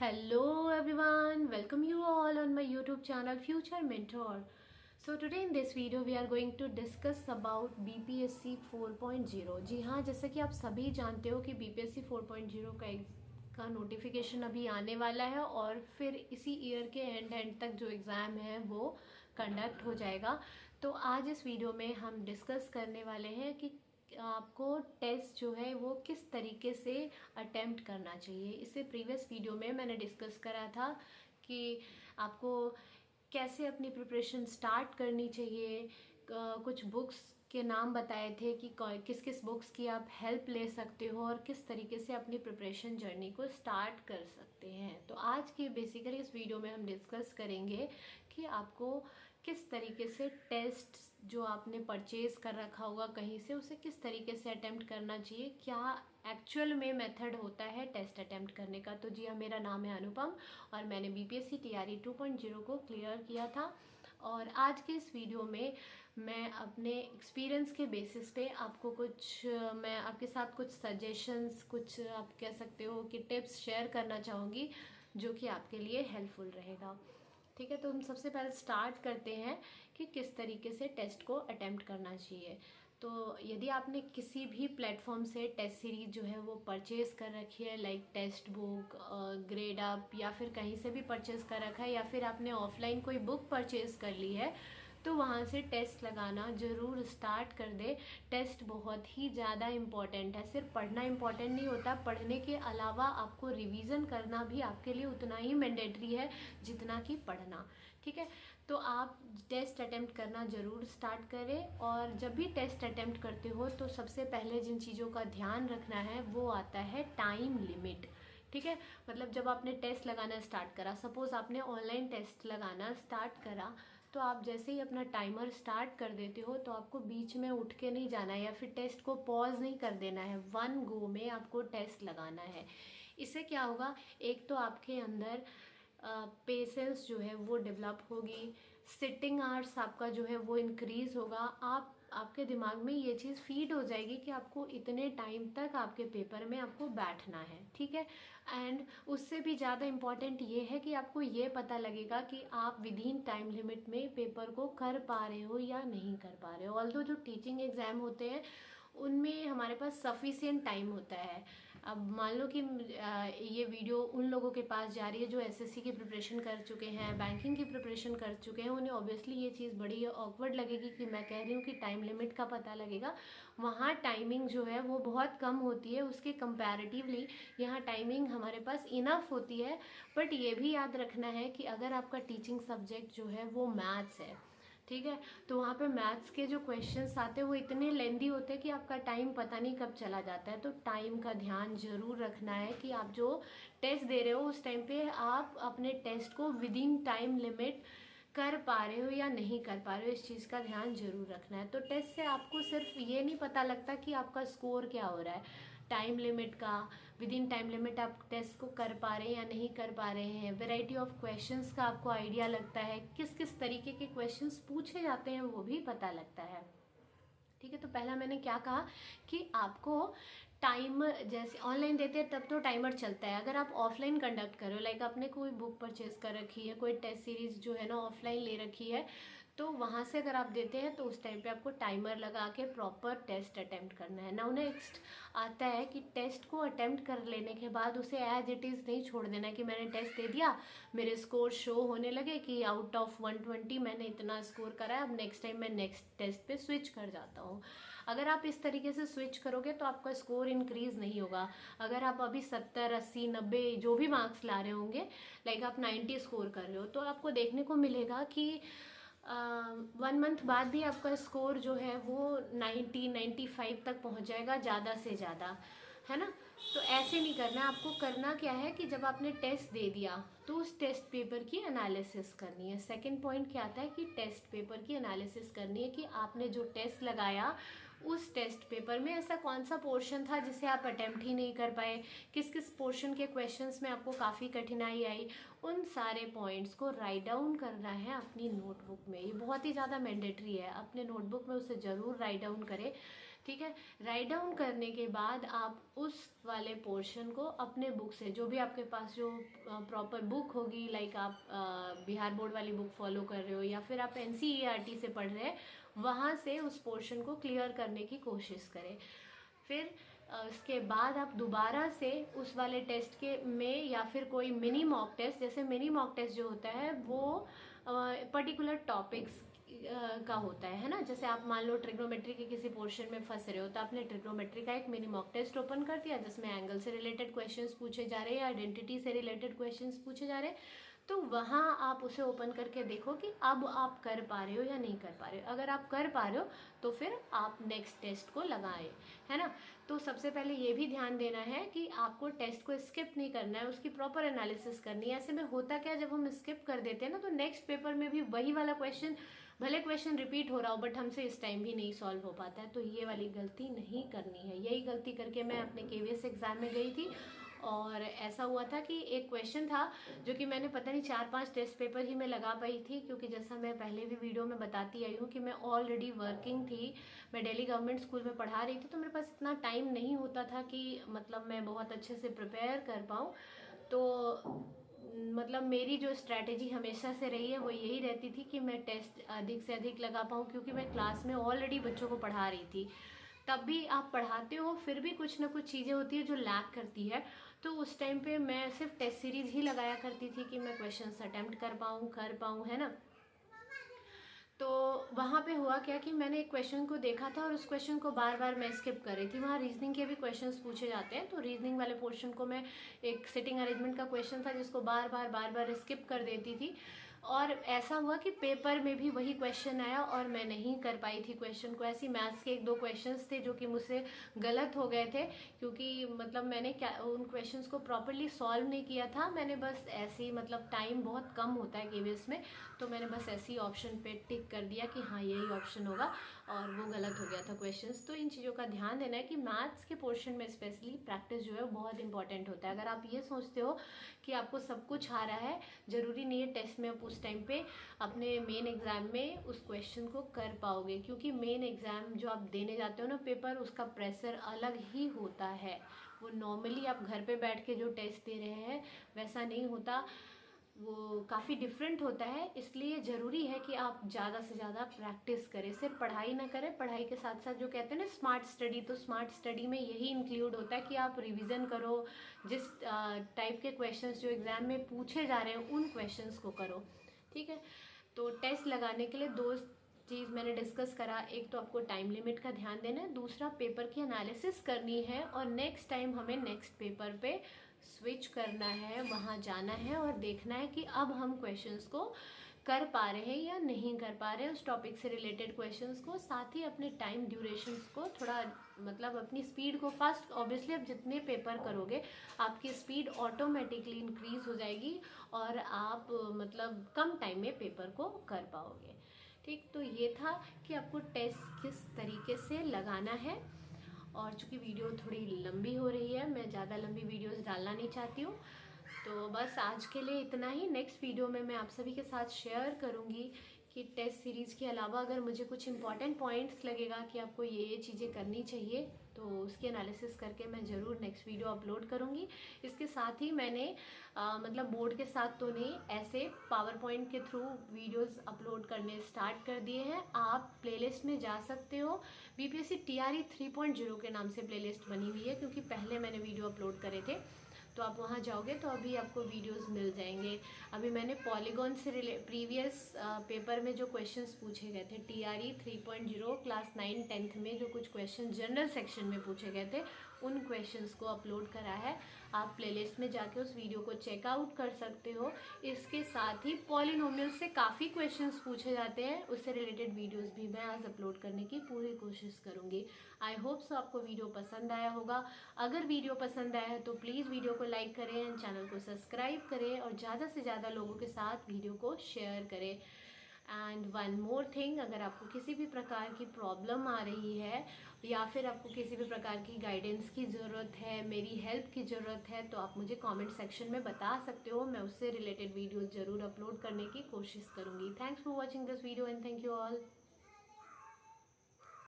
Hello everyone, welcome you all on my YouTube channel Future Mentor. So today in this video we are going to discuss about BPSC 4.0. जी हाँ, जैसा कि आप सभी जानते हो कि BPSC 4.0 का नोटिफिकेशन अभी आने वाला है और फिर इसी ईयर के एंड तक जो एग्ज़ाम है वो कंडक्ट हो जाएगा। तो आज इस वीडियो में हम डिस्कस करने वाले हैं कि आपको टेस्ट जो है वो किस तरीके से अटेम्प्ट करना चाहिए। इससे प्रीवियस वीडियो में मैंने डिस्कस करा था कि आपको कैसे अपनी प्रिपरेशन स्टार्ट करनी चाहिए। कुछ बुक्स के नाम बताए थे कि किस किस बुक्स की आप हेल्प ले सकते हो और किस तरीके से अपनी प्रिपरेशन जर्नी को स्टार्ट कर सकते हैं। तो आज की बेसिकली इस वीडियो में हम डिस्कस करेंगे कि आपको किस तरीके से टेस्ट जो आपने परचेज कर रखा होगा कहीं से, उसे किस तरीके से अटेम्प्ट करना चाहिए, क्या एक्चुअल में मेथड होता है टेस्ट अटेम्प्ट करने का। तो जी हाँ, मेरा नाम है अनुपम और मैंने बीपीएससी टीआरई 2.0 को क्लियर किया था और आज के इस वीडियो में मैं अपने एक्सपीरियंस के बेसिस पे आपको मैं आपके साथ कुछ सजेशंस, कुछ आप कह सकते हो कि टिप्स शेयर करना चाहूँगी जो कि आपके लिए हेल्पफुल रहेगा। ठीक है, तो हम सबसे पहले स्टार्ट करते हैं कि किस तरीके से टेस्ट को अटेम्प्ट करना चाहिए। तो यदि आपने किसी भी प्लेटफॉर्म से टेस्ट सीरीज जो है वो परचेज़ कर रखी है, like text book, grade up, या फिर कहीं से भी परचेज़ कर रखा है, या फिर आपने ऑफलाइन कोई बुक परचेज़ कर ली है, तो वहाँ से टेस्ट लगाना ज़रूर स्टार्ट कर दे। टेस्ट बहुत ही ज़्यादा इम्पॉर्टेंट है। सिर्फ पढ़ना इम्पॉर्टेंट नहीं होता, पढ़ने के अलावा आपको रिवीजन करना भी आपके लिए उतना ही मैंडेटरी है जितना कि पढ़ना। ठीक है, तो आप टेस्ट अटेम्प्ट करना ज़रूर स्टार्ट करें। और जब भी टेस्ट अटेम्प्ट करते हो तो सबसे पहले जिन चीज़ों का ध्यान रखना है वो आता है टाइम लिमिट। ठीक है, मतलब जब आपने टेस्ट लगाना स्टार्ट करा, सपोज़ आपने ऑनलाइन टेस्ट लगाना स्टार्ट करा, तो आप जैसे ही अपना टाइमर स्टार्ट कर देते हो तो आपको बीच में उठ के नहीं जाना है या फिर टेस्ट को पॉज नहीं कर देना है, वन गो में आपको टेस्ट लगाना है। इससे क्या होगा, एक तो आपके अंदर पेशेंस जो है वो डेवलप होगी, सिटिंग आवर्स आपका जो है वो इंक्रीज होगा। आपके दिमाग में ये चीज़ फीड हो जाएगी कि आपको इतने टाइम तक आपके पेपर में आपको बैठना है। ठीक है, एंड उससे भी ज़्यादा इम्पॉर्टेंट ये है कि आपको ये पता लगेगा कि आप विद इन टाइम लिमिट में पेपर को कर पा रहे हो या नहीं कर पा रहे हो। ऑल्दो जो टीचिंग एग्ज़ाम होते हैं उनमें हमारे पास सफिशिएंट टाइम होता है। अब मान लो कि ये वीडियो उन लोगों के पास जा रही है जो एसएससी की प्रिपरेशन कर चुके हैं, बैंकिंग की प्रिपरेशन कर चुके हैं, उन्हें ऑब्वियसली ये चीज़ बड़ी ऑकवर्ड लगेगी कि मैं कह रही हूँ कि टाइम लिमिट का पता लगेगा। वहाँ टाइमिंग जो है वो बहुत कम होती है, उसके कंपैरेटिवली यहाँ टाइमिंग हमारे पास इनफ होती है। बट ये भी याद रखना है कि अगर आपका टीचिंग सब्जेक्ट जो है वो मैथ्स है, ठीक है, तो वहाँ पे मैथ्स के जो क्वेश्चंस आते हैं वो इतने लेंदी होते हैं कि आपका टाइम पता नहीं कब चला जाता है। तो टाइम का ध्यान जरूर रखना है कि आप जो टेस्ट दे रहे हो उस टाइम पे आप अपने टेस्ट को विद इन टाइम लिमिट कर पा रहे हो या नहीं कर पा रहे हो, इस चीज़ का ध्यान जरूर रखना है। तो टेस्ट से आपको सिर्फ ये नहीं पता लगता कि आपका स्कोर क्या हो रहा है, टाइम लिमिट का, विद इन टाइम लिमिट आप टेस्ट को कर पा रहे हैं या नहीं कर पा रहे हैं, वैरायटी ऑफ क्वेश्चंस का आपको आइडिया लगता है, किस किस तरीके के क्वेश्चंस पूछे जाते हैं वो भी पता लगता है। ठीक है, तो पहला मैंने क्या कहा कि आपको टाइमर, जैसे ऑनलाइन देते हैं तब तो टाइमर चलता है। अगर आप ऑफलाइन कंडक्ट करो, लाइक आपने कोई बुक परचेज कर रखी है, कोई टेस्ट सीरीज जो है ना ऑफलाइन ले रखी है, तो वहाँ से अगर आप देते हैं तो उस टाइम पे आपको टाइमर लगा के प्रॉपर टेस्ट अटेम्प्ट करना है। नाउ नेक्स्ट आता है कि टेस्ट को अटेम्प्ट कर लेने के बाद उसे एज इट इज़ नहीं छोड़ देना कि मैंने टेस्ट दे दिया, मेरे स्कोर शो होने लगे कि आउट ऑफ 120 मैंने इतना स्कोर करा है, अब नेक्स्ट टाइम मैं नेक्स्ट टेस्ट पे स्विच कर जाता हूँ। अगर आप इस तरीके से स्विच करोगे तो आपका स्कोर इंक्रीज नहीं होगा। अगर आप अभी 70, 80, 90 जो भी मार्क्स ला रहे होंगे, लाइक आप 90 स्कोर कर रहे हो, तो आपको देखने को मिलेगा कि 1 मंथ बाद भी आपका स्कोर जो है वो 90, 95 तक पहुंच जाएगा ज़्यादा से ज़्यादा, है ना। तो ऐसे नहीं करना, आपको करना क्या है कि जब आपने टेस्ट दे दिया तो उस टेस्ट पेपर की एनालिसिस करनी है। सेकंड पॉइंट क्या आता है कि टेस्ट पेपर की एनालिसिस करनी है कि आपने जो टेस्ट लगाया उस टेस्ट पेपर में ऐसा कौन सा पोर्शन था जिसे आप अटेम्प्ट ही नहीं कर पाए, किस किस पोर्शन के क्वेश्चंस में आपको काफ़ी कठिनाई आई। उन सारे पॉइंट्स को राइट डाउन करना है अपनी नोटबुक में। ये बहुत ही ज़्यादा मैंडेटरी है, अपने नोटबुक में उसे ज़रूर राइट डाउन करें। ठीक है। राइट डाउन करने के बाद आप उस वाले पोर्शन को अपने बुक से, जो भी आपके पास जो प्रॉपर बुक होगी, लाइक आप बिहार बोर्ड वाली बुक फॉलो कर रहे हो या फिर आप NCERT से पढ़ रहे हैं, वहाँ से उस पोर्शन को क्लियर करने की कोशिश करें। फिर उसके बाद आप दोबारा से उस वाले टेस्ट के में या फिर कोई मिनी मॉक टेस्ट, जैसे मिनी मॉक टेस्ट जो होता है वो पर्टिकुलर टॉपिक्स का होता है ना। जैसे आप मान लो ट्रिग्नोमेट्री के किसी पोर्शन में फंस रहे हो, तो आपने ट्रिग्नोमेट्री का एक मिनी मॉक टेस्ट ओपन कर दिया जिसमें एंगल से रिलेटेड क्वेश्चंस पूछे जा रहे हैं या आइडेंटिटी से रिलेटेड क्वेश्चंस पूछे जा रहे हैं, तो वहाँ आप उसे ओपन करके देखो कि अब आप कर पा रहे हो या नहीं कर पा रहे हो। अगर आप कर पा रहे हो तो फिर आप नेक्स्ट टेस्ट को लगाएं, है ना। तो सबसे पहले ये भी ध्यान देना है कि आपको टेस्ट को स्किप नहीं करना है, उसकी प्रॉपर एनालिसिस करनी है। ऐसे में होता क्या, जब हम स्किप कर देते हैं ना, तो नेक्स्ट पेपर में भी वही वाला क्वेश्चन, भले क्वेश्चन रिपीट हो रहा हो बट हमसे इस टाइम भी नहीं सॉल्व हो पाता है। तो ये वाली गलती नहीं करनी है। यही गलती करके मैं अपने KVS एग्जाम में गई थी और ऐसा हुआ था कि एक क्वेश्चन था जो कि मैंने पता नहीं 4-5 टेस्ट पेपर ही मैं लगा पाई थी, क्योंकि जैसा मैं पहले भी वीडियो में बताती आई हूँ कि मैं ऑलरेडी वर्किंग थी, मैं दिल्ली गवर्नमेंट स्कूल में पढ़ा रही थी, तो मेरे पास इतना टाइम नहीं होता था कि मतलब मैं बहुत अच्छे से प्रिपेयर कर पाऊँ। तो मतलब मेरी जो स्ट्रैटेजी हमेशा से रही है वो यही रहती थी कि मैं टेस्ट अधिक से अधिक लगा पाऊँ, क्योंकि मैं क्लास में ऑलरेडी बच्चों को पढ़ा रही थी। तब भी आप पढ़ाते हो, फिर भी कुछ ना कुछ चीज़ें होती है जो लैक करती है। तो उस टाइम पे मैं सिर्फ टेस्ट सीरीज ही लगाया करती थी कि मैं क्वेश्चंस अटेम्प्ट कर पाऊँ, है ना। तो वहाँ पे हुआ क्या कि मैंने एक क्वेश्चन को देखा था और उस क्वेश्चन को बार बार मैं स्किप कर रही थी। वहाँ रीजनिंग के भी क्वेश्चंस पूछे जाते हैं, तो रीजनिंग वाले पोर्शन को मैं, एक सिटिंग अरेंजमेंट का क्वेश्चन था जिसको बार बार स्किप कर देती थी। और ऐसा हुआ कि पेपर में भी वही क्वेश्चन आया और मैं नहीं कर पाई थी क्वेश्चन को। ऐसी मैथ्स के 1-2 क्वेश्चंस थे जो कि मुझसे गलत हो गए थे, क्योंकि मतलब मैंने क्या उन क्वेश्चंस को प्रॉपरली सॉल्व नहीं किया था। मैंने बस ऐसे ही, मतलब टाइम बहुत कम होता है KVS में, तो मैंने बस ऐसे ही ऑप्शन पे टिक कर दिया कि हाँ यही ऑप्शन होगा, और वो गलत हो गया था क्वेश्चंस। तो इन चीज़ों का ध्यान देना है कि मैथ्स के पोर्शन में स्पेशली प्रैक्टिस जो है वो बहुत इंपॉर्टेंट होता है। अगर आप ये सोचते हो कि आपको सब कुछ आ रहा है, ज़रूरी नहीं है टेस्ट में आप उस टाइम पे अपने मेन एग्ज़ाम में उस क्वेश्चन को कर पाओगे, क्योंकि मेन एग्ज़ाम जो आप देने जाते हो ना पेपर, उसका प्रेशर अलग ही होता है। वो नॉर्मली आप घर पे बैठ के जो टेस्ट दे रहे हैं वैसा नहीं होता, वो काफ़ी डिफरेंट होता है। इसलिए ज़रूरी है कि आप ज़्यादा से ज़्यादा प्रैक्टिस करें, सिर्फ पढ़ाई ना करें। पढ़ाई के साथ साथ जो कहते हैं ना स्मार्ट स्टडी, तो स्मार्ट स्टडी में यही इंक्लूड होता है कि आप रिवीजन करो, जिस टाइप के क्वेश्चंस जो एग्ज़ाम में पूछे जा रहे हैं उन क्वेश्चंस को करो, ठीक है। तो टेस्ट लगाने के लिए 2 चीज़ मैंने डिस्कस करा, एक तो आपको टाइम लिमिट का ध्यान देना है, दूसरा पेपर की एनालिसिस करनी है, और नेक्स्ट टाइम हमें नेक्स्ट पेपर पे स्विच करना है, वहाँ जाना है और देखना है कि अब हम क्वेश्चंस को कर पा रहे हैं या नहीं कर पा रहे हैं, उस टॉपिक से रिलेटेड क्वेश्चंस को। साथ ही अपने टाइम ड्यूरेशंस को थोड़ा, मतलब अपनी स्पीड को फास्ट, ऑब्वियसली आप जितने पेपर करोगे आपकी स्पीड ऑटोमेटिकली इंक्रीज हो जाएगी और आप मतलब कम टाइम में पेपर को कर पाओगे, ठीक। तो ये था कि आपको टेस्ट किस तरीके से लगाना है। और चूँकि वीडियो थोड़ी लंबी हो रही है, मैं ज़्यादा लंबी वीडियोस डालना नहीं चाहती हूँ, तो बस आज के लिए इतना ही। नेक्स्ट वीडियो में मैं आप सभी के साथ शेयर करूँगी कि टेस्ट सीरीज़ के अलावा अगर मुझे कुछ इंपॉर्टेंट पॉइंट्स लगेगा कि आपको ये चीज़ें करनी चाहिए, तो उसकी एनालिसिस करके मैं ज़रूर नेक्स्ट वीडियो अपलोड करूँगी। इसके साथ ही मैंने मतलब बोर्ड के साथ तो नहीं, ऐसे पावर पॉइंट के थ्रू वीडियोस अपलोड करने स्टार्ट कर दिए हैं। आप प्लेलिस्ट में जा सकते हो, BPSC TRE 3.0 के नाम से प्लेलिस्ट बनी हुई है, क्योंकि पहले मैंने वीडियो अपलोड करे थे, तो आप वहाँ जाओगे तो अभी आपको वीडियोस मिल जाएंगे। अभी मैंने पॉलीगॉन से प्रीवियस पेपर में जो क्वेश्चंस पूछे गए थे TRE 3.0 क्लास 9-10 में, जो कुछ क्वेश्चन जनरल सेक्शन में पूछे गए थे, उन क्वेश्चंस को अपलोड करा है। आप प्लेलिस्ट में जाके उस वीडियो को चेकआउट कर सकते हो। इसके साथ ही पॉलिनोमियल से काफ़ी क्वेश्चंस पूछे जाते हैं, उससे रिलेटेड वीडियोस भी मैं आज अपलोड करने की पूरी कोशिश करूँगी। आई होप सो आपको वीडियो पसंद आया होगा। अगर वीडियो पसंद आया है तो प्लीज़ वीडियो को लाइक करें एंड चैनल को सब्सक्राइब करें और ज़्यादा से ज़्यादा लोगों के साथ वीडियो को शेयर करें। एंड वन मोर थिंग, अगर आपको किसी भी प्रकार की प्रॉब्लम आ रही है या फिर आपको किसी भी प्रकार की गाइडेंस की ज़रूरत है, मेरी हेल्प की ज़रूरत है, तो आप मुझे कमेंट सेक्शन में बता सकते हो। मैं उससे रिलेटेड वीडियोस ज़रूर अपलोड करने की कोशिश करूँगी। Thanks for watching this video and thank you all.